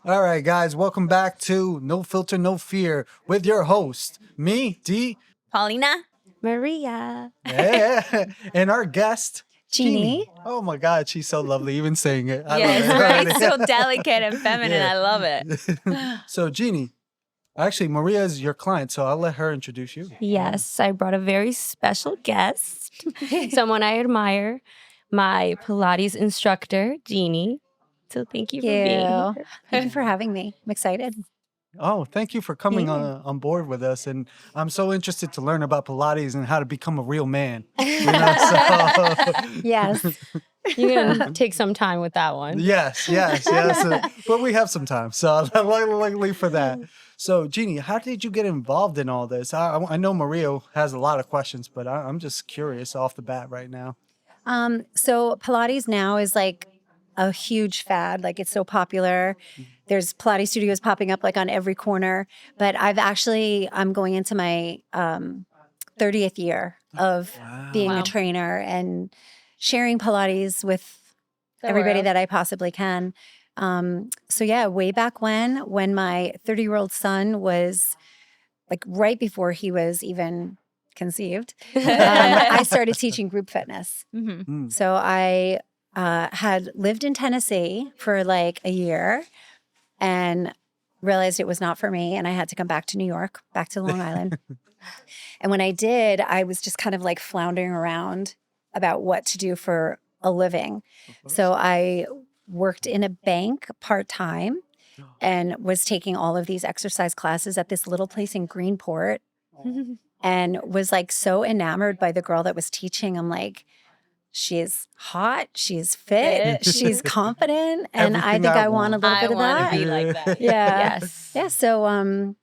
All right, guys, welcome back to No Filter, No Fear with your host, me, D, Paulina, Maria. and our guest, Jeannie. Oh my God, she's so lovely, even saying it. I yes, love it. right? So delicate and feminine. Yeah. I love it. So, Jeannie, actually, Maria is your client, so I'll let her introduce you. Yes, I brought a very special guest, someone I admire, my Pilates instructor, Jeannie. So thank you for being here. Thank you for having me. I'm excited. Oh, thank you for coming Yeah. on board with us. And I'm so interested to learn about Pilates and how to become a real man. Yes. You're going to take some time with that one. Yes. But we have some time, so luckily for that. So, Jeannie, how did you get involved in all this? I know Maria has a lot of questions, but I'm just curious off the bat right now. So Pilates now is like a huge fad. Like it's so popular. There's Pilates studios popping up like on every corner. But I'm going into my 30th year of being Wow. a trainer and sharing Pilates with everybody that I possibly can. So yeah, way back when my 30-year-old son was like right before he was even conceived, I started teaching group fitness. Mm-hmm. So I had lived in Tennessee for like a year and realized it was not for me. And I had to come back to New York, back to Long Island. And when I did, I was just kind of like floundering around about what to do for a living. So I worked in a bank part-time and was taking all of these exercise classes at this little place in Greenport and was like so enamored by the girl that was teaching. I'm like, she's hot, she's fit, she's confident, and I Everything think I I want a want. little I bit of want that. to be like that. Yeah. Yes. Yeah. So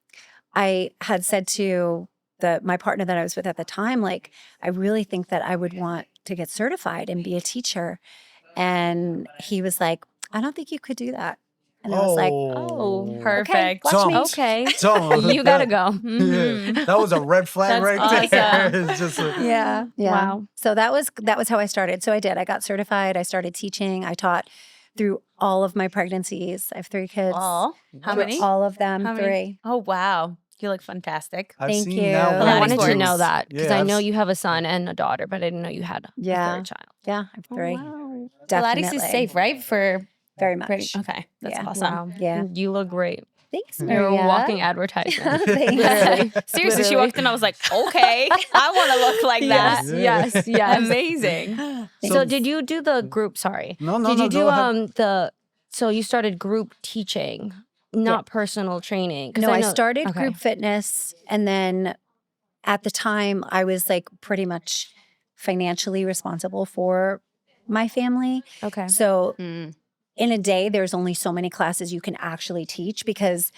I had said to my partner that I was with at the time, like, I really think that I would want to get certified and be a teacher. And he was like, I don't think you could do that. And I was like, Oh, perfect. watch me. Okay. Don't. You got to go. Mhm. That was a red flag That's right there. awesome. It's just Yeah. Wow. So that was how I started. So I did. I got certified. I started teaching. I taught through all of my pregnancies. I have 3 kids. Oh, how Through many? All of them. How 3. many? Oh, wow. You look fantastic. I've Thank seen you. now And And I Pilates wanted to course. know that because Yeah, I I've know s- you have a son and a daughter, but I didn't know you had a Yeah. third child. Yeah, I have 3. wow. Definitely. Pilates is safe, right? For Very much. okay, that's Yeah. awesome. Wow. Yeah. You look great. Thanks, You're Maria. a walking advertisement. Thanks. Literally. Seriously, she Literally. walked in. I was like, okay, I want to look like Yes, that. yes, yes. Amazing. So did you do the group? Sorry. No, Did you go ahead. do so you started group teaching, not personal training? 'Cause No, I know- started okay. group fitness, and then at the time I was like pretty much financially responsible for my family. Okay. So Mm. in a day, there's only so many classes you can actually teach because,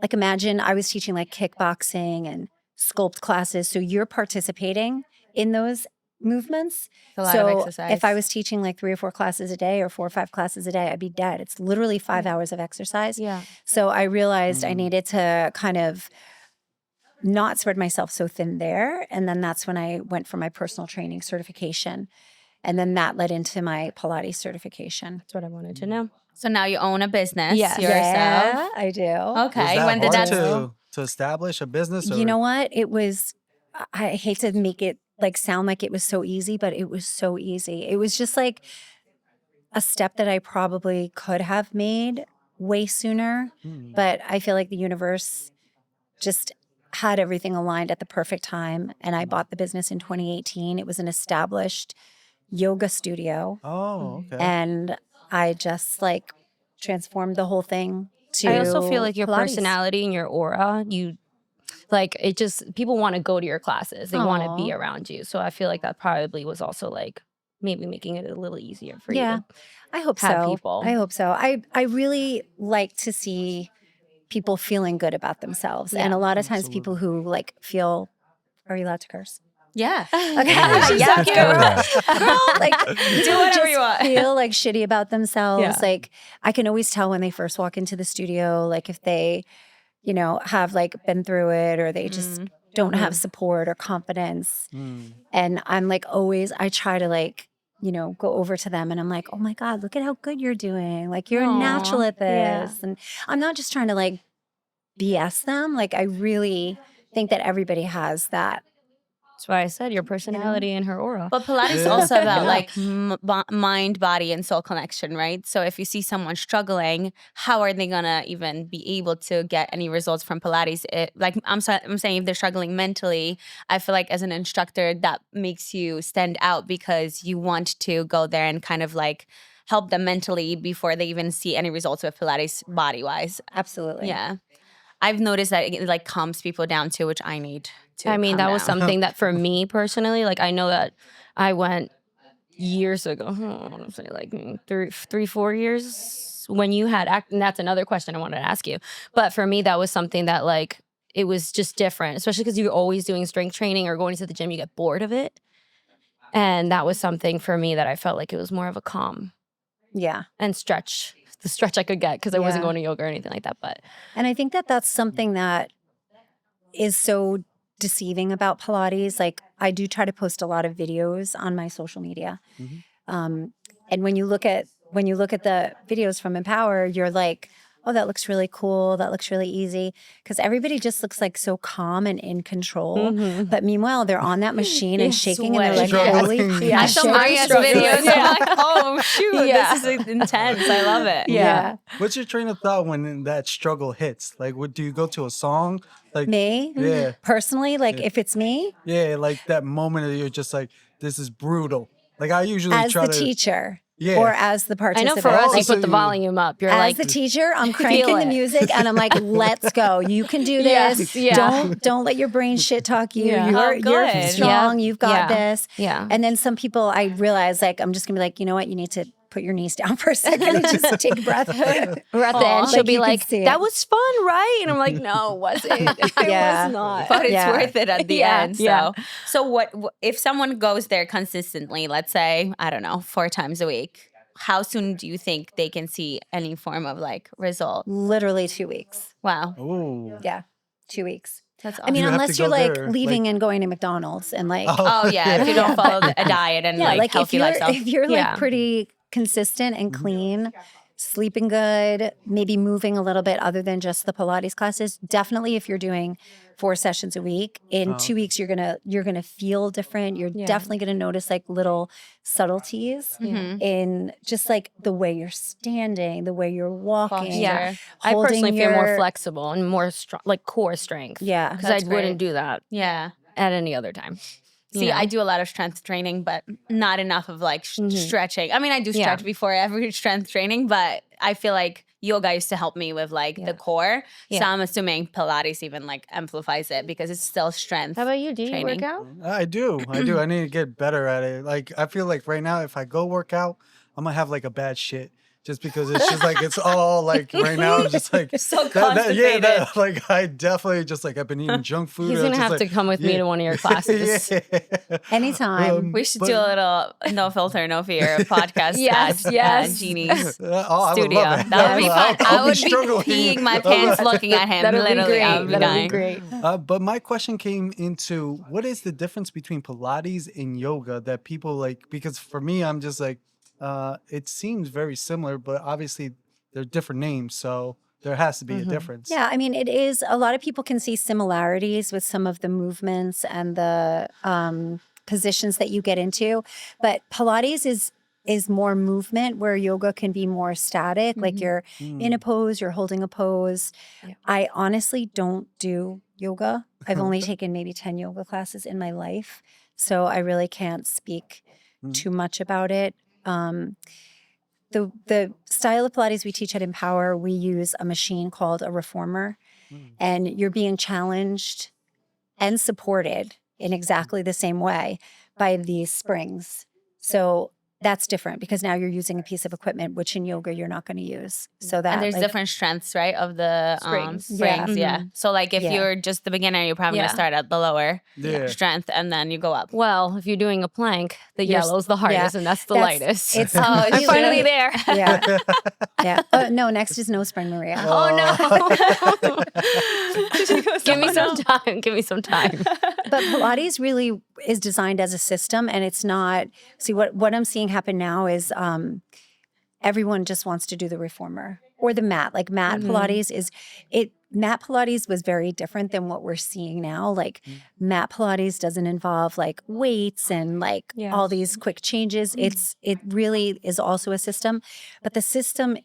like, imagine I was teaching like kickboxing and sculpt classes. So you're participating in those movements. It's a lot So of exercise. if I was teaching like 3 or 4 classes a day or 4 or 5 classes a day, I'd be dead. It's literally 5 hours of exercise. Yeah. So I realized I Mm. needed to kind of not spread myself so thin there. And then that's when I went for my personal training certification. And then that led into my Pilates certification. That's what I wanted to know. So now you own a business Yes. yourself. Yeah, I do. Okay. Was that When did hard that? to establish a business? Or? You know what? It was, I hate to make it like sound like it was so easy, but it was so easy. It was just like a step that I probably could have made way sooner. Hmm. But I feel like the universe just had everything aligned at the perfect time. And I bought the business in 2018. It was an established yoga studio. Oh, okay. And I just like transformed the whole thing to I also feel like your Pilates. personality and your aura, it just people want to go to your classes. They want to be Aw. around you. So I feel like that probably was also like maybe making it a little easier for Yeah. you. I hope have so. people. I hope so. I really like to see people feeling good about themselves. And Yeah, a lot of times absolutely. people who like feel, are you allowed to curse? Yeah. Okay. Yeah. She's Yeah. so cute. Yeah. Girl, like Do whatever you want. feel like shitty about themselves. Yeah. Like I can always tell when they first walk into the studio, like if they, have like been through it or they just don't have support or confidence. Mm. And I'm like I try to like go over to them and I'm like, oh my God, look at how good you're doing. Like you're Aw, natural at yeah. this. And I'm not just trying to like BS them. Like I really think that everybody has that. That's why I said your personality and her aura. But Pilates is Yeah. also about Yeah. like mind, body, and soul connection, right? So if you see someone struggling, how are they gonna even be able to get any results from Pilates? I'm saying if they're struggling mentally, I feel like as an instructor that makes you stand out because you want to go there and kind of like help them mentally before they even see any results with Pilates body wise. Absolutely. Yeah, I've noticed that it like calms people down too, which I need to. I mean, calm that was down. something that for me personally, like I know that I went years ago, I want to say like 4 years when you had and that's another question I wanted to ask you. But for me, that was something that like, it was just different, especially because you're always doing strength training or going to the gym, you get bored of it. And that was something for me that I felt like it was more of a calm Yeah. and the stretch I could get because I wasn't Yeah. going to yoga or anything like that. But And I think that that's something that is so deceiving about Pilates. Like I do try to post a lot of videos on my social media. And when you look at the videos from Empower, you're like, oh, that looks really cool. That looks really easy. Because everybody just looks like so calm and in control. But meanwhile, they're on that machine and shaking and they're like, sweating. holy Yeah, I shit, show I'm Maria's struggling. videos. Yeah. I'm like, oh shoot, Yeah. this is intense. I love it. Yeah. What's your train of thought when that struggle hits? Like, do you go to a song? Like Me? Yeah. Personally, like if it's me, Yeah, like that moment that you're just like, this is brutal. Like I usually as try the to teacher Yeah. or as the I participant. know for us, you Also, put the volume up. You're As like, the teacher, I'm feel cranking the it. music and I'm like, let's go. You can do Yes, this. yeah. Don't let your brain shit talk you. Yeah. Oh, You're good. strong. Yeah. You've got Yeah. this. Yeah. And then some people I realize like I'm just gonna be like, you know what, you need to put your knees down for a second and just take a breath. or at the Aw. end, she'll Like, be you can like, see that it. was fun, right? And I'm like, no, it wasn't. It Yeah. was not. But it's Yeah. worth it at the Yeah, end. yeah. So what if someone goes there consistently, let's say, I don't know, 4 times a week, how soon do you think they can see any form of like result? Literally 2 weeks. Wow. Ooh. Yeah. 2 weeks. That's I awesome. mean, You have to unless go you're like there, leaving like- and going to McDonald's and like Oh yeah, if you don't follow a diet and yeah, like like healthy lifestyle. if you're like Yeah. pretty consistent and clean, sleeping good, maybe moving a little bit other than just the Pilates classes, definitely if you're doing 4 sessions a week, in 2 weeks you're gonna feel different. You're Yeah. definitely gonna notice like little subtleties Mhm. in just like the way you're standing, the way you're walking. Posture. Yeah. I holding personally feel more your- flexible and more strong, like core strength. Yeah. Because I That's wouldn't great. do that Yeah. at any other time. You See, know? I do a lot of strength training, but not enough of like stretching. I mean, I do Yeah. stretch before every strength training, but I feel like yoga used to help me with like the core. So Yeah. I'm assuming Pilates even like amplifies it because it's still strength. How about you? Do you work training. out? I do. I do. I need to get better at it. Like I feel like right now, if I go work out, I'm gonna have like a bad shit. Just because it's just like it's all like right now I'm just like So yeah, constipated. like I definitely just like I've been eating junk food. He's I'm going to just have like, to come with me to one of your classes. yeah. Anytime. We should But- do a little no filter, no fear podcast. Yes, at, yes. Jeannie's Oh, I would studio. love it. That would be fun. I'll I would be struggling. peeing my pants looking at him. That'll be Literally, great. I would be That'll be dying. great. But my question came into what is the difference between Pilates and yoga that people like? Because for me, I'm just like, it seems very similar, but obviously they're different names, so there has to be a difference. Yeah, I mean, it is. A lot of people can see similarities with some of the movements and the positions that you get into, but Pilates is more movement, where yoga can be more static. Like you're in a pose, you're holding a pose. Yeah. I honestly don't do yoga. I've only taken maybe 10 yoga classes in my life, so I really can't speak too much about it. The style of Pilates we teach at Empower, we use a machine called a reformer, and you're being challenged and supported in exactly the same way by these springs. So that's different because now you're using a piece of equipment, which in yoga you're not going to use. So that And there's like, different strengths, right, of the Springs. springs. Yeah. Yeah. So like if Yeah. you're just the beginner, you're probably Yeah. gonna start at the lower Yeah. strength and then you go up. Well, if you're doing a plank, the You're- yellow's the hardest and that's the that's- lightest. It's I'm really- finally there. Yeah, yeah. No, next is no spring, Maria. Oh no. Give me some time. Give me some time. But Pilates really, is designed as a system, and it's not. See, what I'm seeing happen now is everyone just wants to do the reformer or the mat. Like mat Pilates is it. Mat Pilates was very different than what we're seeing now. Like mat Pilates doesn't involve like weights and like all these quick changes. It really is also a system, but the system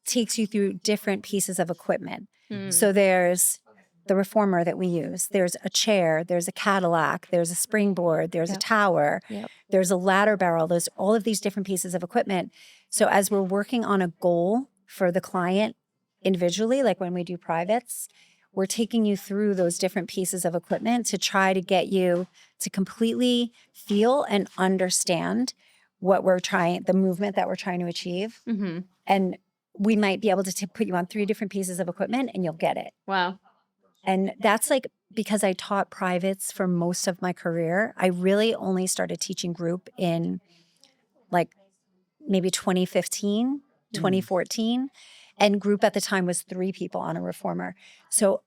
takes you through different pieces of equipment. So there's the reformer that we use. There's a chair, there's a Cadillac, there's a springboard, there's a tower, there's a ladder barrel. There's all of these different pieces of equipment. So as we're working on a goal for the client individually, like when we do privates, we're taking you through those different pieces of equipment to try to get you to completely feel and understand what we're trying, the movement that we're trying to achieve. And we might be able to put you on 3 different pieces of equipment and you'll get it. Wow. And that's like, because I taught privates for most of my career, I really only started teaching group in like maybe 2015, 2014. And group at the time was 3 people on a reformer. So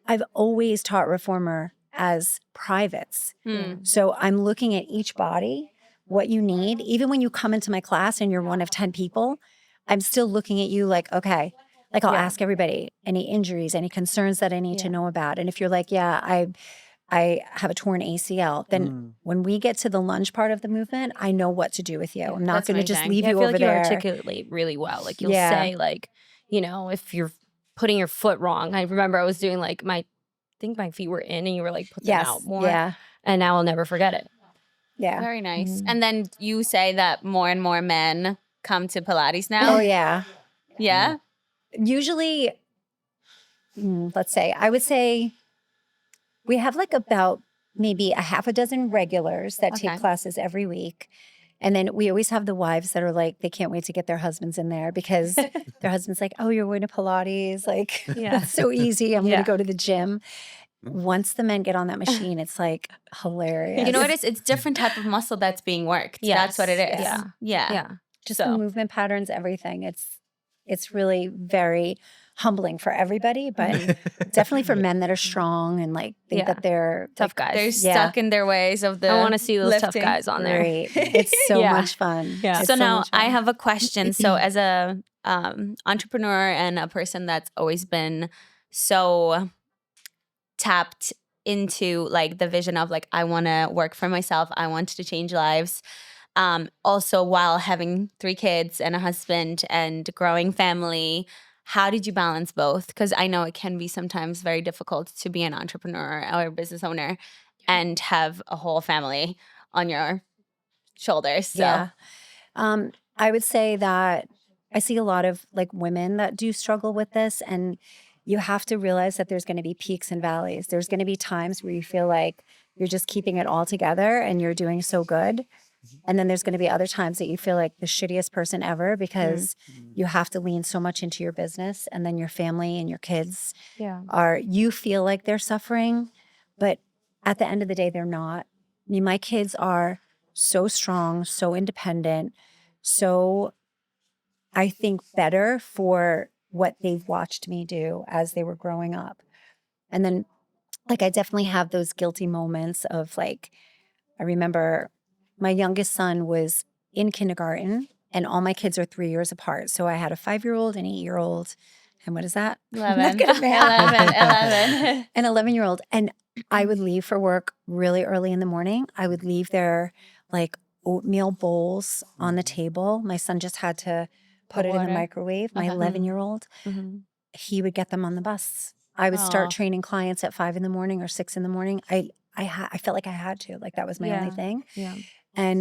I've always taught reformer as privates. So I'm looking at each body, what you need. Even when you come into my class and you're one of 10 people, I'm still looking at you like, okay, like I'll ask everybody, any injuries, any concerns that I need to know about. And if you're like, yeah, I have a torn ACL, then when we get to the lunge part of the movement, I know what to do with you. I'm not going to just leave you I feel over like there. you articulate really well. Like you'll say like, you know, if you're putting your foot wrong. I remember I was doing like I think my feet were in and you were like, put them out more. Yeah. And now I'll never forget it. Yeah. Very nice. And then you say that more and more men come to Pilates now? Oh, yeah. Yeah? Usually, let's say, I would say we have like about maybe a half a dozen regulars that take classes every week. And then we always have the wives that are like, they can't wait to get their husbands in there because their husband's like, oh, you're going to Pilates. Like, that's so easy. I'm going to go to the gym. Once the men get on that machine, it's like hilarious. You know what it is? It's different type of muscle that's being worked. That's what it is. Yeah. Just the movement patterns, everything. It's really very humbling for everybody, but definitely for men that are strong and like think that they're tough guys. They're stuck in their ways of the I want to see those lifting. tough guys on there. Great. It's so much fun. Yeah. It's So now much fun. I have a question. So as a entrepreneur and a person that's always been so tapped into like the vision of like, I want to work for myself. I want to change lives. Also while having 3 kids and a husband and growing family, how did you balance both? Because I know it can be sometimes very difficult to be an entrepreneur or a business owner and have a whole family on your shoulders. So. Yeah. I would say that I see a lot of like women that do struggle with this, and you have to realize that there's going to be peaks and valleys. There's going to be times where you feel like you're just keeping it all together and you're doing so good. And then there's going to be other times that you feel like the shittiest person ever because you have to lean so much into your business, and then your family and your kids you feel like they're suffering, but at the end of the day, they're not. I mean, my kids are so strong, so independent, so I think better for what they've watched me do as they were growing up. And then like I definitely have those guilty moments of like, I remember my youngest son was in kindergarten and all my kids are 3 years apart. So I had a 5-year-old, an 8-year-old, and what is that? 11. 11. An 11-year-old. And I would leave for work really early in the morning. I would leave their like oatmeal bowls on the table. My son just had to put it in the microwave. My 11-year-old, he would get them on the bus. I would start training clients at 5 in the morning or 6 in the morning. I felt like I had to, like that was my only thing. Yeah. And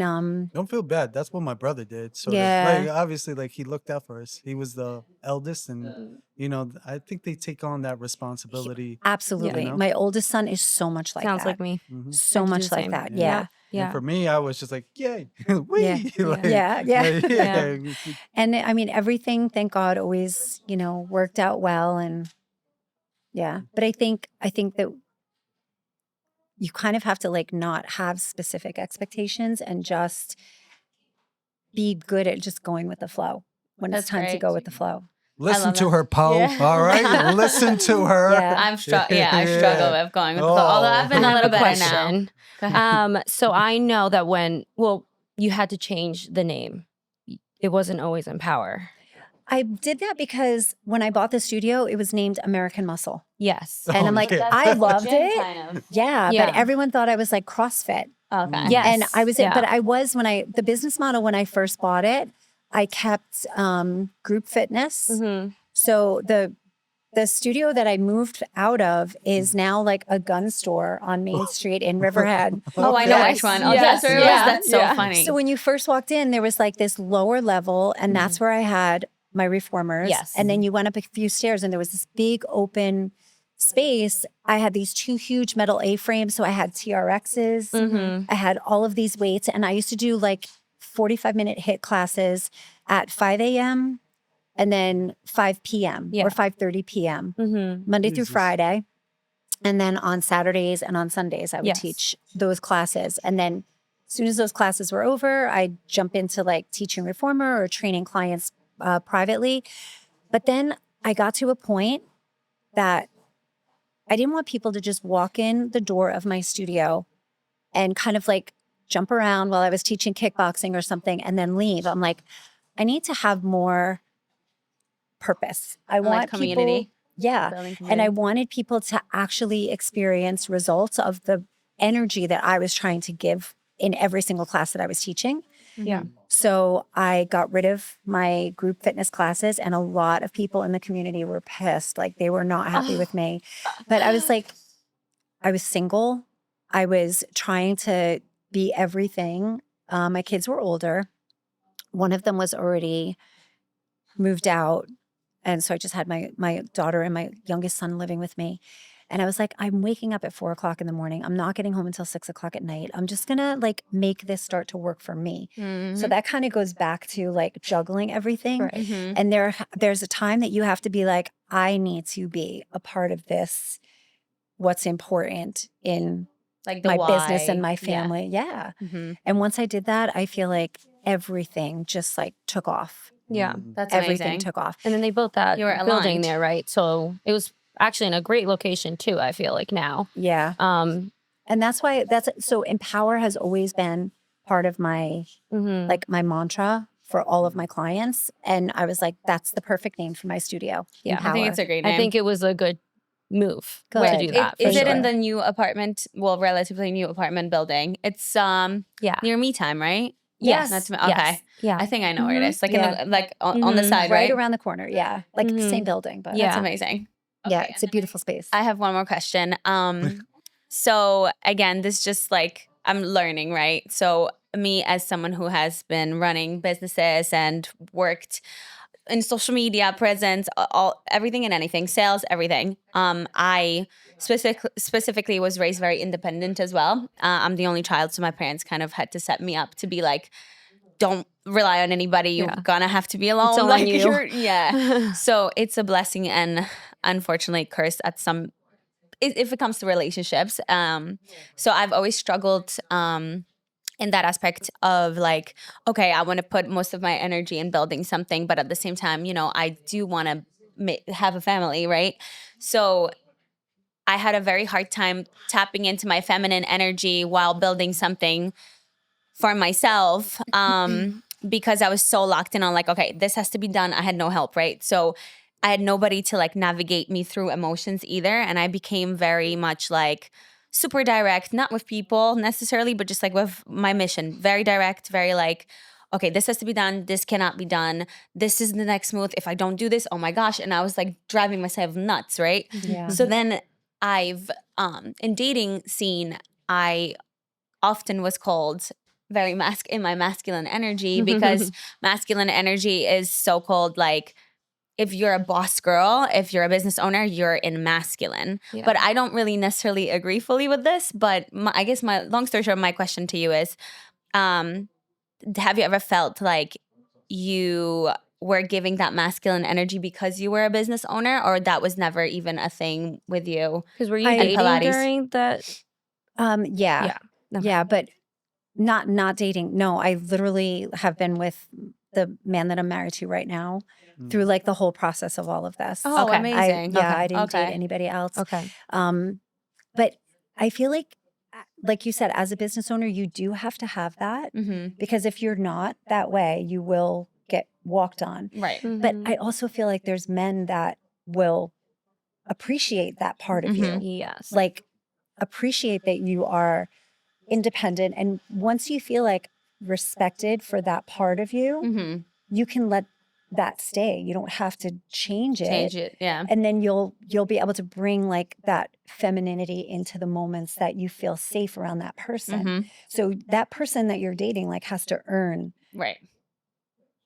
Don't feel bad. That's what my brother did. So like obviously like he looked out for us. He was the eldest, and you know, I think they take on that responsibility. Absolutely. You know? My oldest son is so much like Sounds that. like me. So much like same. that. Yeah. Yeah. And for me, I was just like, yay, wee. Like, Yeah. And I mean, everything, thank God, always, you know, worked out well. And but I think that you kind of have to like not have specific expectations and just be good at just going with the flow when it's time to go with the flow. Listen love to that. her, Poe. Yeah. All right, listen to her. Yeah. I struggle with going with the flow. Although I've been I a have little a better now. question. Go ahead. So I know that you had to change the name. It wasn't always Empower. I did that because when I bought the studio, it was named American Muscle. Yes. And I'm Oh, like, yeah. I loved Gym it. kind of. Yeah, Yeah. but everyone thought I was like CrossFit. Okay. Yes. And I was, Yeah. but I was the business model when I first bought it, I kept group fitness. Mm-hmm. So the studio that I moved out of is now like a gun store on Main Street in Riverhead. Oh, I know Yes. which one. Oh, Yes. that's where it was. Yeah. That's so Yeah. funny. So when you first walked in, there was like this lower level, and that's where I had my reformers. Yes. And then you went up a few stairs, and there was this big open space. I had these 2 huge metal A-frames. So I had TRXs. Mm-hmm. I had all of these weights, and I used to do like 45-minute HIIT classes at 5 a.m. and then 5 p.m. Yeah. or 5:30 p.m. Mm-hmm. Monday through Jesus. Friday. And then on Saturdays and on Sundays, I would Yes. teach those classes. And then as soon as those classes were over, I'd jump into like teaching reformer or training clients privately. But then I got to a point that I didn't want people to just walk in the door of my studio and kind of like jump around while I was teaching kickboxing or something and then leave. I'm like, I need to have more purpose. I Like want community. people, yeah. Building And I community. wanted people to actually experience results of the energy that I was trying to give in every single class that I was teaching. Yeah. So I got rid of my group fitness classes, and a lot of people in the community were pissed. Like they were not happy with me. But I was like, I was single. I was trying to be everything. My kids were older. One of them was already moved out. And so I just had my daughter and my youngest son living with me. And I was like, I'm waking up at 4 o'clock in the morning. I'm not getting home until 6 o'clock at night. I'm just gonna like make this start to work for me. Mm-hmm. So that kind of goes back to like juggling everything. Right. Mhm. And there's a time that you have to be like, I need to be a part of this, what's important in Like the my why. business and my family. Yeah. Mhm. And once I did that, I feel like everything just like took off. Yeah. That's Everything amazing. took off. And then they built that You were building aligned. there, right? So it was actually in a great location too, I feel like now. Yeah. And that's why so Empower has always been part of my Mhm. like my mantra for all of my clients. And I was like, that's the perfect name for my studio. Yeah. I think it's a great name. I think it was a good move Good. to do It- that. Is for it in sure. the new apartment? Well, relatively new apartment building. It's Yeah. near Me Time, right? Yes. Not to, Yes. okay. Yeah. I think I know where it Mhm. is. Like Yeah. in the on the Mhm. side, right right? around the corner. Yeah. Like Mhm. same building, but Yeah. That's amazing. yeah, Okay, it's a beautiful space. I have one more question. So again, this just like I'm learning, right? So me as someone who has been running businesses and worked in social media presence, all everything and anything, sales, everything. I specifically was raised very independent as well. I'm the only child, so my parents kind of had to set me up to be like, don't rely on anybody. You're Yeah. gonna have to be alone. all on like you. yeah. So it's a blessing and unfortunately a curse at some if it comes to relationships. So I've always struggled in that aspect of like, okay, I want to put most of my energy in building something, but at the same time, you know, I do want to have a family, right? So I had a very hard time tapping into my feminine energy while building something for myself because I was so locked in on like, okay, this has to be done. I had no help, right? So I had nobody to like navigate me through emotions either. And I became very much like super direct, not with people necessarily, but just like with my mission. Very direct, very like, okay, this has to be done. This cannot be done. This is the next move. If I don't do this, oh my gosh. And I was like driving myself nuts, right? Yeah. So then I've, in dating scene, I often was called very in my masculine energy because masculine energy is so called like, if you're a boss girl, if you're a business owner, you're in masculine. Yeah. But I don't really necessarily agree fully with this. But I guess my long story short, my question to you is, have you ever felt like you were giving that masculine energy because you were a business owner, or that was never even a thing with you? Because were you I- dating Pilates. during that? Yeah. Okay. Yeah, but not dating. No, I literally have been with the man that I'm married to right now through like the whole process of all of this. Oh, Okay. amazing. I didn't date Okay. anybody else. Okay. But I feel like you said, as a business owner, you do have to have that because if you're not that way, you will get walked on. Right. But I also feel like there's men that will appreciate that part of you. Yes. Like appreciate that you are independent. And once you feel like respected for that part of you, you can let that stay. You don't have to change it. Change it. Yeah. And then you'll be able to bring like that femininity into the moments that you feel safe around that person. So that person that you're dating like has to earn Right.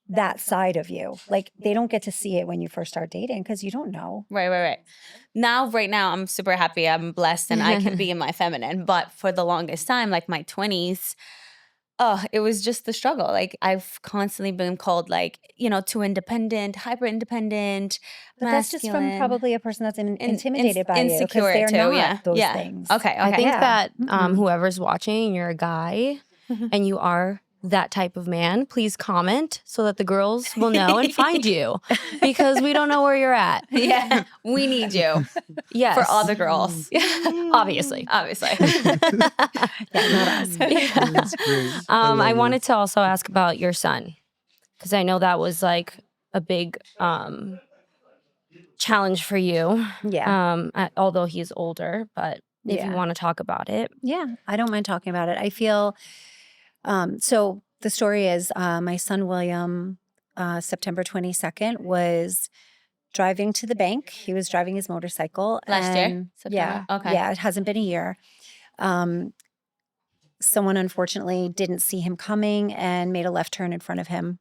that side of you. Like they don't get to see it when you first start dating because you don't know. Right. Right now, I'm super happy. I'm blessed and I can be in my feminine. But for the longest time, like my 20s, it was just the struggle. Like I've constantly been called like, too independent, hyper independent, But that's just from masculine. probably a person that's intimidated by you because Insecure they're too. not those yeah. things. Okay. I think Yeah. that whoever's watching, you're a guy and you are that type of man, please comment so that the girls will know and find you because we don't know where you're at. Yeah. We need you Yes. for all the girls. Obviously. Obviously. Yeah, not us. That's great. I wanted to also ask about your son because I know that was like a big challenge for you. Yeah. Although he's older, but if you want to talk about it. Yeah, I don't mind talking about it. I feel so the story is my son William, September 22nd, was driving to the bank. He was driving his motorcycle. Last year? and September? Yeah. Okay. Yeah, it hasn't been a year. Someone unfortunately didn't see him coming and made a left turn in front of him.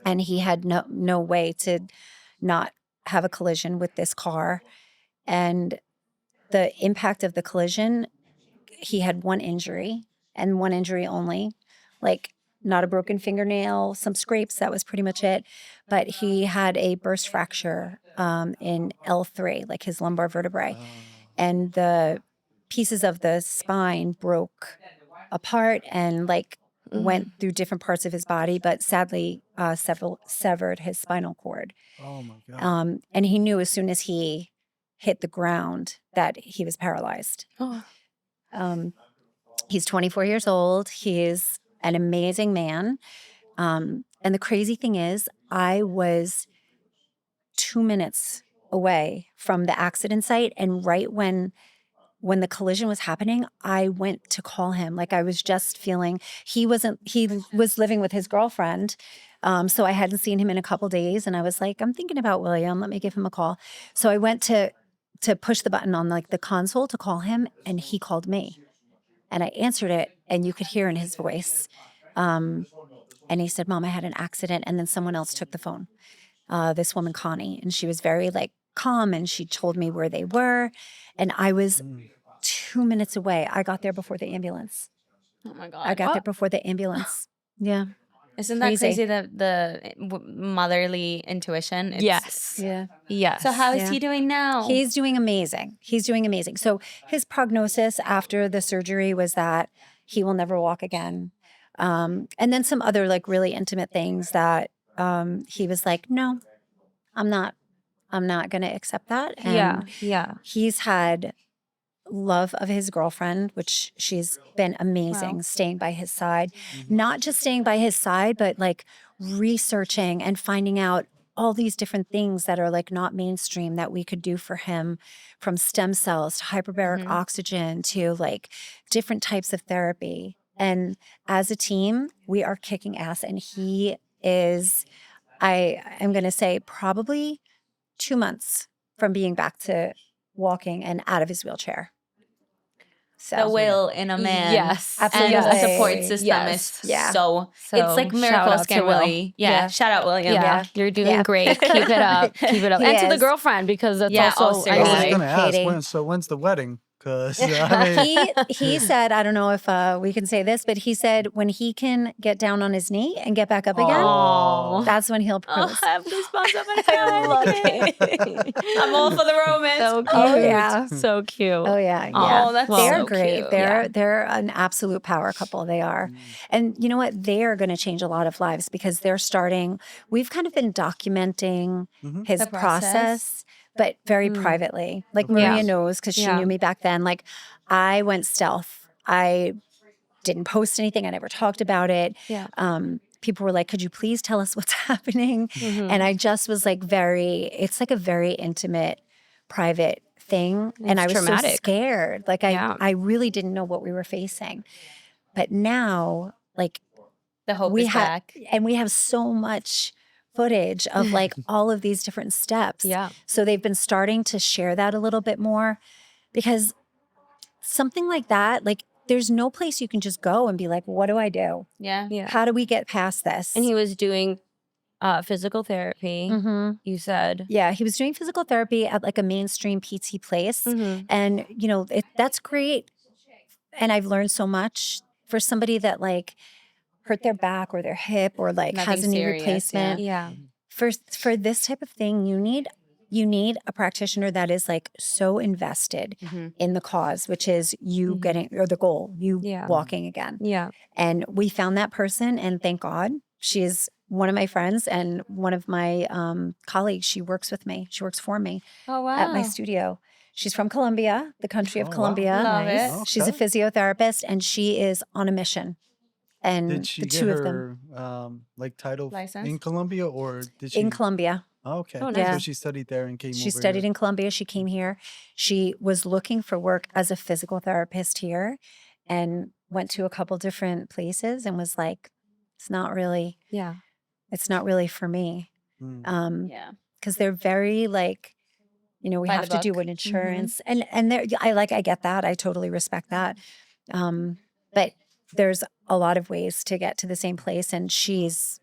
And he had no way to not have a collision with this car. And the impact of the collision, he had one injury and one injury only, like not a broken fingernail, some scrapes. That was pretty much it. But he had a burst fracture in L3, like his lumbar vertebrae. And the pieces of the spine broke apart and like went through different parts of his body, but sadly severed his spinal cord. Oh my God. And he knew as soon as he hit the ground that he was paralyzed. He's 24 years old. He's an amazing man. And the crazy thing is, I was 2 minutes away from the accident site. And right when the collision was happening, I went to call him. Like I was just feeling, he was living with his girlfriend. So I hadn't seen him in a couple days. And I was like, I'm thinking about William. Let me give him a call. So I went to push the button on like the console to call him. And he called me. And I answered it, and you could hear in his voice. And he said, Mom, I had an accident. And then someone else took the phone, this woman, Connie. And she was very like calm, and she told me where they were. And I was 2 minutes away. I got there before the ambulance. Oh my God. I got there before the ambulance. Yeah. Isn't that crazy that the motherly intuition? Yes. Yeah. Yes. So how is he doing now? He's doing amazing. So his prognosis after the surgery was that he will never walk again. And then some other like really intimate things that he was like, no, I'm not going to accept that. And yeah. he's had love of his girlfriend, which she's been amazing, staying by his side. Not just staying by his side, but like researching and finding out all these different things that are like not mainstream that we could do for him, from stem cells to hyperbaric oxygen to like different types of therapy. And as a team, we are kicking ass. And he is, I am going to say, probably 2 months from being back to walking and out of his wheelchair. So the will in a man. Yes. And Absolutely. the support system Yes. is Yeah. so So, it's like shout miracles out can to Will. really. Yeah. Shout out William. Yeah, you're doing Yeah. great. Keep it up. Keep it up. He And to the is. girlfriend, because that's Yeah, also, oh, I was seriously. just gonna ask, Katie. when's the wedding Because I mean, He said, I don't know if we can say this, but he said when he can get down on his knee and get back up again, Aw. that's when he'll Oh, propose. I have goosebumps on my I love side. it. I'm all for the romance. So cute. Oh, yeah. So cute. Oh yeah, Aw, yeah. Oh, that's they're so great. cute. They're an absolute power couple. They are, and you know what? They are going to change a lot of lives because they're starting. We've kind of been documenting his The process. process, but very privately. Like Of course. Maria Yeah. knows because she Yeah. knew me back then. Like I went stealth. I didn't post anything. I never talked about it. Yeah. People were like, could you please tell us what's happening? Mhm. And I just was like it's like a very intimate, private thing. And I It's was so traumatic. scared. Like Yeah. I really didn't know what we were facing. But now, like The hope we is have, back. and we have so much footage of like all of these different steps. Yeah. So they've been starting to share that a little bit more because something like that, like there's no place you can just go and be like, what do I do? Yeah. Yeah. How do we get past this? And he was doing physical therapy. Mhm. You said. Yeah, he was doing physical therapy at like a mainstream PT place. Mhm. And, you know, that's great. And I've learned so much for somebody that like hurt their back or their hip or like has Nothing a knee serious, replacement. Yeah. For this type of thing, you need a practitioner that is like so invested in the cause, which is you getting, or the goal, you Yeah. walking again. Yeah. And we found that person, and thank God, she is one of my friends and one of my colleagues. She works with me. She works for me Oh, wow. at my studio. She's from Colombia, the country of Oh, wow. Colombia. Love it. Okay. She's a physiotherapist, and she is on a mission. And Did she the get two of them her like title License? in Colombia, or did she? in Colombia. Oh, okay. Oh, So nice. she studied there and came She over studied here. in Colombia. She came here. She was looking for work as a physical therapist here and went to a couple different places and was like, it's not really for me. Mm. Yeah. Because they're very like, you know, we By have the to do book. an insurance and they're, I get that. I totally respect that. But there's a lot of ways to get to the same place, and she is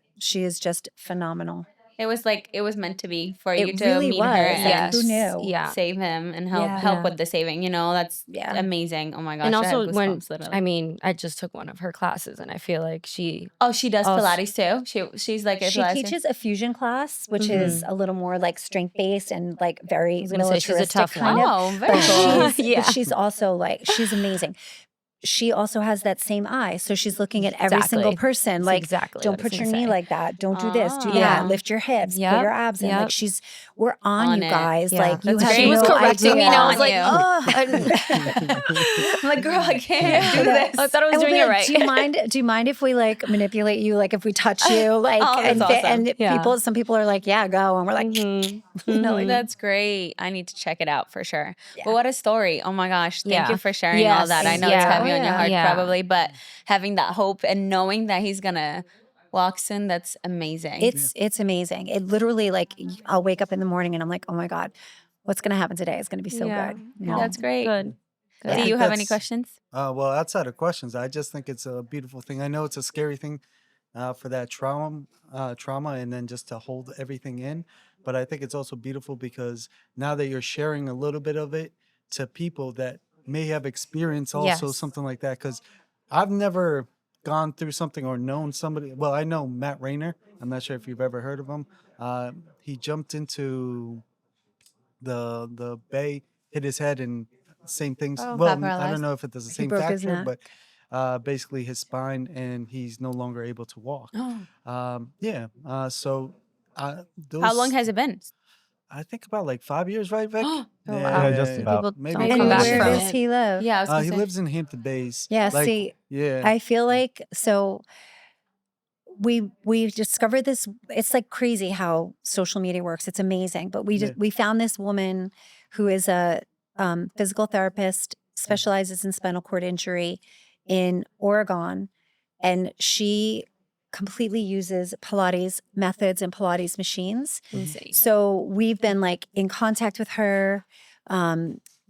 just phenomenal. It was like it was meant to be for It you to really meet was. her Like, and who knew? Yeah. save him and help Yeah. with the saving. You know, that's Yeah. amazing. Oh my gosh. And I also had when goosebumps, literally. I mean, I just took one of her classes and I feel like she she does also- Pilates too. She's like a She Pilates. teaches a fusion class, which is a little more like strength based and like very was gonna say she's a militaristic tough kind one. of. Oh, very But cool. Yeah. she's also like, she's amazing. She also has that same eye. So she's looking at every single Exactly. person. That's Like, exactly don't what I was put your gonna knee say. like that. Don't do this, do Oh. that. Yeah. Lift your hips, put Yep. your abs in. Yep. Like we're on, On you it. guys. Yeah. Like you That's have great. She was no correcting me idea. and I was like, oh. I'm like, girl, I can't do this. I thought I was And we'll doing be it like, right. Do you mind if we like manipulate you? Like if we touch you, like Oh, that's awesome. and Yeah. some people are like, yeah, go, and we're like, Mhm. you know, like, That's great. I need to check it out for sure. But what a story. Oh my gosh. Thank Yeah. you for sharing all that. I Yes. know it's Yeah. heavy on your Yeah. heart Yeah. probably, but having that hope and knowing that he's going to walk soon, that's amazing. it's amazing. It literally like I'll wake up in the morning and I'm like, oh my God, what's gonna happen today is gonna be so Yeah. good. You know? That's great. Good. I Do think you have any that's- questions? Well, outside of questions, I just think it's a beautiful thing. I know it's a scary thing for that trauma, and then just to hold everything in. But I think it's also beautiful because now that you're sharing a little bit of it to people that may have experienced also Yes. something like that. Because I've never gone through something or known somebody. Well, I know Matt Rayner. I'm not sure if you've ever heard of him. He jumped into the bay, hit his head, and same things. Oh, Well, got I paralyzed? don't know if it does the He same broke his fracture, neck. but basically his spine, and he's no longer able to walk. Oh. Yeah. So those, How long has it been? I think about like 5 years, right, Vic? Oh, wow. Yeah, just about. People Maybe don't And come back where from does it. he live? Yeah, I was gonna he say. lives in Hampton Bays. Yeah, Like, see, yeah. I feel like so we discovered this. It's like crazy how social media works. It's amazing. But we found this woman who is a physical therapist, specializes in spinal cord injury in Oregon, and she completely uses Pilates methods and Pilates machines. Insane. So we've been like in contact with her,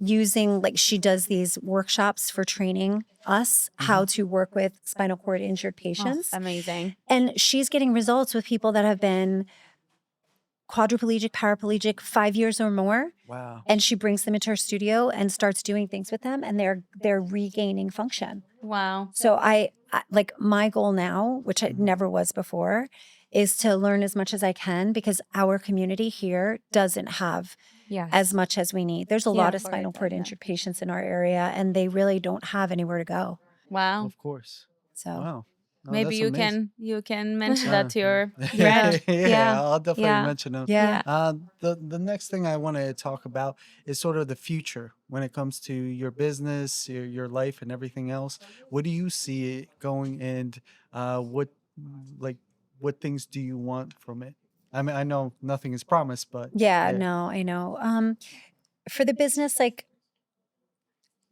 using like she does these workshops for training us how to work with spinal cord injured patients. Amazing. And she's getting results with people that have been quadriplegic, paraplegic, 5 years or more. Wow. And she brings them into her studio and starts doing things with them, and they're regaining function. Wow. So I like my goal now, which I never was before, is to learn as much as I can, because our community here doesn't have Yes. as much as we need. There's a Yeah, lot of for spinal it, cord yeah. injured patients in our area, and they really don't have anywhere to go. Wow. Of course. So Wow. No, Maybe that's you amazing. can mention that to your yeah, friend. Yeah. I'll definitely Yeah. mention them. yeah. The next thing I want to talk about is sort of the future when it comes to your business, your life, and everything else. What do you see it going, and what like what things do you want from it? I mean, I know nothing is promised, but Yeah, no, I know. For the business, like,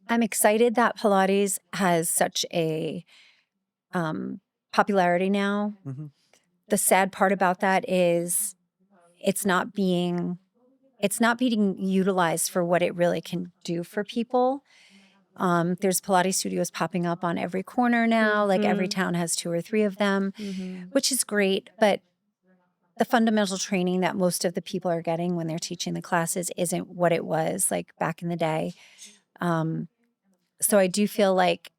I'm excited that Pilates has such a popularity now. Mhm. The sad part about that is it's not being utilized for what it really can do for people. There's Pilates studios popping up on every corner now. Like every town has 2 or 3 of them, which is great. But the fundamental training that most of the people are getting when they're teaching the classes isn't what it was like back in the day. So I do feel like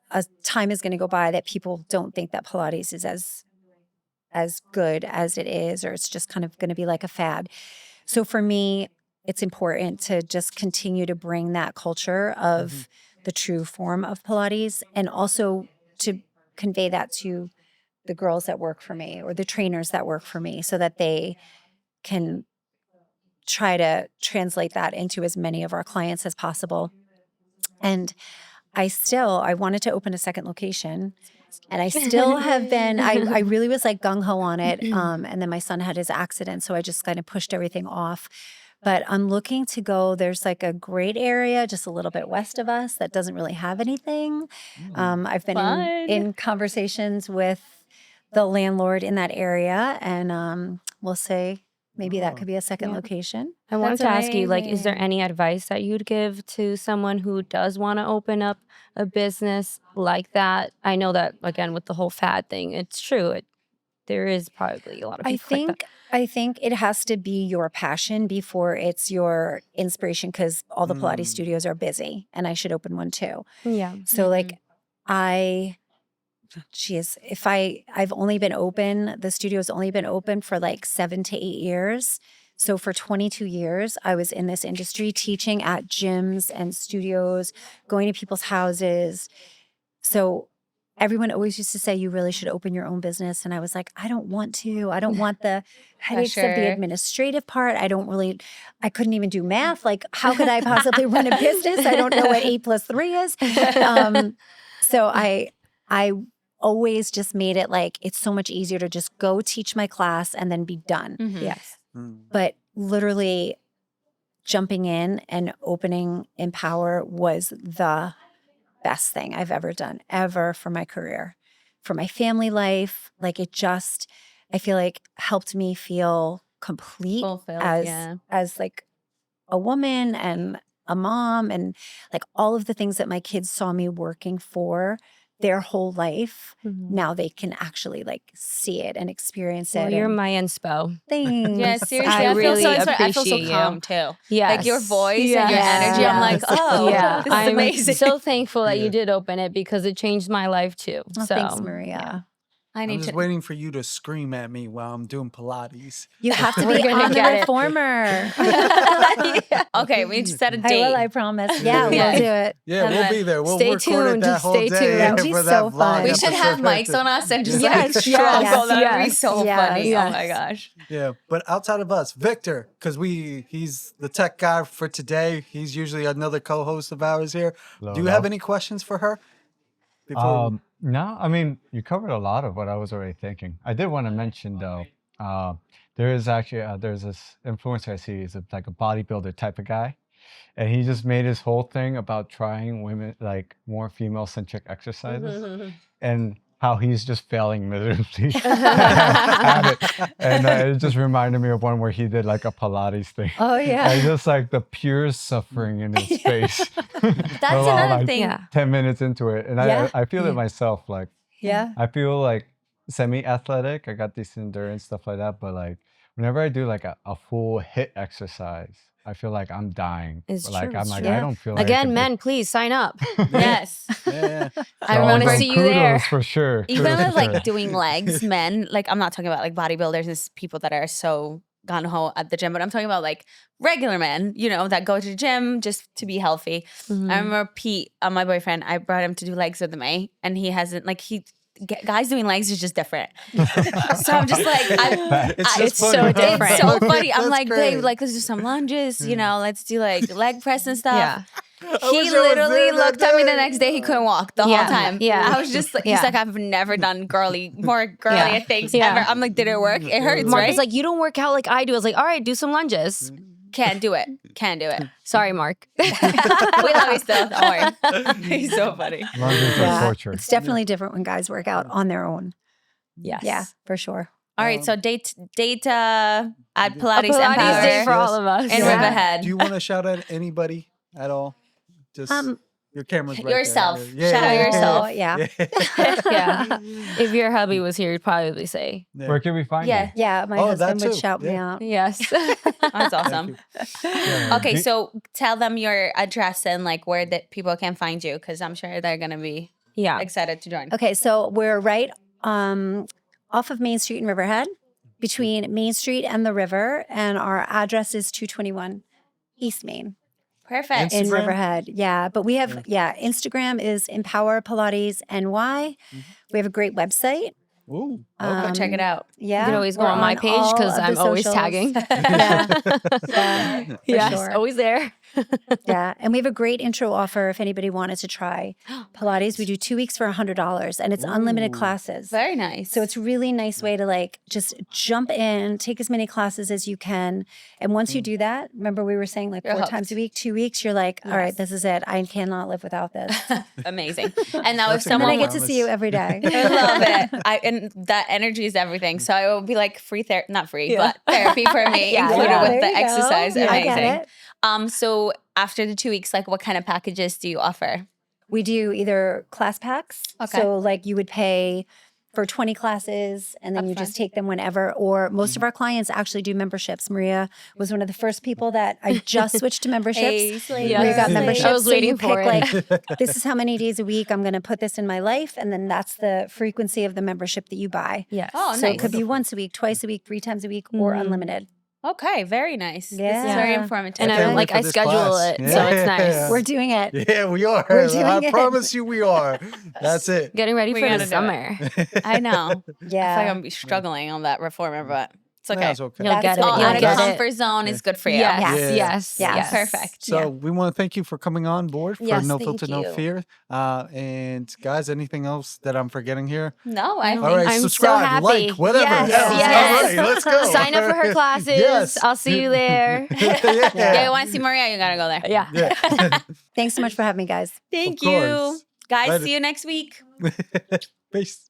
a time is going to go by that people don't think that Pilates is as good as it is, or it's just kind of going to be like a fad. So for me, it's important to just continue to bring that culture of the true form of Pilates, and also to convey that to the girls that work for me or the trainers that work for me, so that they can try to translate that into as many of our clients as possible. And I wanted to open a second location, and I still have been, I really was like gung ho on it. And then my son had his accident, so I just kind of pushed everything off. But I'm looking to go, there's like a great area just a little bit west of us that doesn't really have anything. I've been Fun. in conversations with the landlord in that area, and we'll say maybe that could be a second location. I wanted That's to ask you, like, is there amazing. any advice that you'd give to someone who does want to open up a business like that? I know that, again, with the whole fad thing, it's true. There is probably a lot of people like that. I think it has to be your passion before it's your inspiration, because all the Pilates studios are busy, and I should open one too. Yeah. So like I've only been open, the studio's only been open for like 7 to 8 years. So for 22 years, I was in this industry teaching at gyms and studios, going to people's houses. So everyone always used to say, you really should open your own business. And I was like, I don't want to. I don't want the headaches of the Pressure. administrative part. I couldn't even do math. Like, how could I possibly run a business? I don't know what 8 plus 3 is. So I always just made it like, it's so much easier to just go teach my class and then be done. Yes. But literally jumping in and opening Empower was the best thing I've ever done, ever, for my career, for my family life. Like, it just, I feel like, helped me feel complete Fulfilled, as like a woman and a mom, and like all of the things that my kids saw me working for their whole life. Now they can actually like see it and experience Well, it. you're and my inspo. things. Yeah, seriously, I I feel really so inspired. I feel so appreciate calm you. too. Yes. Like your voice and your Yes. energy. I'm like, Yes. oh, Yeah, this is I'm amazing. so thankful that Yeah. you did open it, because it changed my life too. Oh, So thanks, Maria. I I'm need just to. waiting for you to scream at me while I'm doing Pilates. You have to We're be gonna on the get it. reformer. Okay, we need to set a I date. will, I promise. Yeah, Yeah. we'll do it. Yeah, And we'll then be there. We'll stay record it tuned, that whole stay day tuned. That would be for so that fun. vlog. We should have episode. mics on us and just Yes, like yes, struggle. That would be yes, so yes, funny. yes. Oh my gosh. Yeah, but outside of us, Victor, because he's the tech guy for today. He's usually another co-host of ours here. Hello, Do you have hello. any questions for her? Before No, I mean, you covered a lot of what I was already thinking. I did want to mention though, there is actually there's this influencer I see. He's like a bodybuilder type of guy, and he just made his whole thing about trying women, like more female-centric exercises, and how he's just failing miserably at it. And it just reminded me of one where he did like a Pilates thing. Oh, yeah. And just like the pure suffering in his face. That's Well, another like, thing. Yeah. 10 minutes into it. And Yeah. I feel it myself. Like, Yeah. I feel like semi-athletic. I got decent endurance, stuff like that. But like whenever I do like a full hit exercise, I feel like I'm dying. It's Like true, I'm it's like true. I don't feel like I Again, could men, please sign up. Yes. Yeah. I So remember wanna see you there. kudos for sure. even Kudos with for like sure. doing legs, men, like I'm not talking about like bodybuilders and people that are so gung ho at the gym, but I'm talking about like regular men, you know, that go to the gym just to be healthy. Mhm. I remember Pete, my boyfriend, I brought him to do legs with me, and he hasn't like guys doing legs is just different. So I'm just like, It's so huh? different. it's so funny. I'm That's like, great. babe, like let's do some lunges, you know, let's do like leg press and stuff. Yeah. He wish I was literally there that looked at me the day. next day. He couldn't walk the Yeah, whole time. yeah. I was just like, Yeah. he's like, I've never done more girlier Yeah. things Yeah. ever. I'm like, did it work? It hurts, Mark right? was like, you don't work out like I do. I was like, all right, do some lunges. Can't do it. Can't do it. Sorry, Mark. We love you still. Don't worry. He's so funny. Lunges are Yeah. torture. It's definitely different when guys work out on their own. Yes. Yeah, for sure. All right, so date at A Pilates, Pilates Empower day for Yes. all of us. in Yeah. Riverhead. Do you want to shout out anybody at all? Just your camera's right Yourself. there. Shout out yourself. Oh, yeah. Yeah. If your hubby was here, he'd probably say, Yeah. Where can we find Yeah. you? Yeah, my Oh, that husband would too. shout me Yeah. out. yes. That's awesome. Yeah. Okay, Do- so tell them your address and like where that people can find you, because I'm sure they're gonna be Yeah. excited to join. Okay, so we're right off of Main Street in Riverhead, between Main Street and the river, and our address is 221 East Main Perfect. in Instagram? Riverhead. Yeah, but we have Instagram is Empower Pilates NY. We have a great website. Ooh, Go check it out. Yeah, You can always go we're on my page all because of the I'm always socials. tagging. Yeah, yeah, for yes, sure. always there. Yeah, and we have a great intro offer if anybody wanted to try Pilates. We do 2 weeks for $100, and it's unlimited Ooh. classes. Very nice. So it's a really nice way to like just jump in, take as many classes as you can. And once you do that, remember we were saying like You're 4 hooked. times a week, 2 weeks, you're like, all right, Yes. this is it. I cannot live without this. amazing. And now if That's a And then someone I get promise. to see you every day. I love it. And that energy is everything. So it will be like free therapy, not free, Yeah. but therapy for me, Yeah, included yeah. with There the you go. exercise. Yeah, I Amazing. get it. So after the 2 weeks, like what kind of packages do you offer? We do either class packs. Okay. So like you would pay for 20 classes and then you Upfront. just take them whenever. Or most Mm-hmm. of our clients actually do memberships. Maria was one of the first people that I just switched to memberships. Slay Yes. Maria got I memberships. was so you waiting for pick it. like, this is how many days a week I'm going to put this in my life. And then that's the frequency of the membership that you buy. Yes. Oh, So nice. it could be once a week, twice a week, 3 times a week, or Mhm. unlimited. Okay, very nice. This is Yeah. very informative. And I can't I wait like for I this schedule class. it, so it's nice. Yeah. We're doing it. Yeah, we are. We're doing I it. promise you we are. That's it. Getting ready We for gotta the do it. summer. I know. I feel like Yeah. I'm gonna be struggling on that reformer, but it's okay. That's okay. You'll That's get it. good. All You'll out of You'll your get it. comfort zone is good for you. Yes, Yeah. yes, Yes. yes. Perfect. So we want to thank you for coming on board for Yes, No thank Filter, No you. Fear. And guys, anything else that I'm forgetting here? No, I No. think All right, I'm so subscribe, happy. like, whatever. Yes, else. yes. All right, let's go. Sign up for her classes. Yes. I'll see you there. yeah. yeah, you want to see Maria, you gotta go there. Yeah. Yeah. Thanks so much for having me, guys. Thank Of you. course. Guys, Later. see you next week. Peace.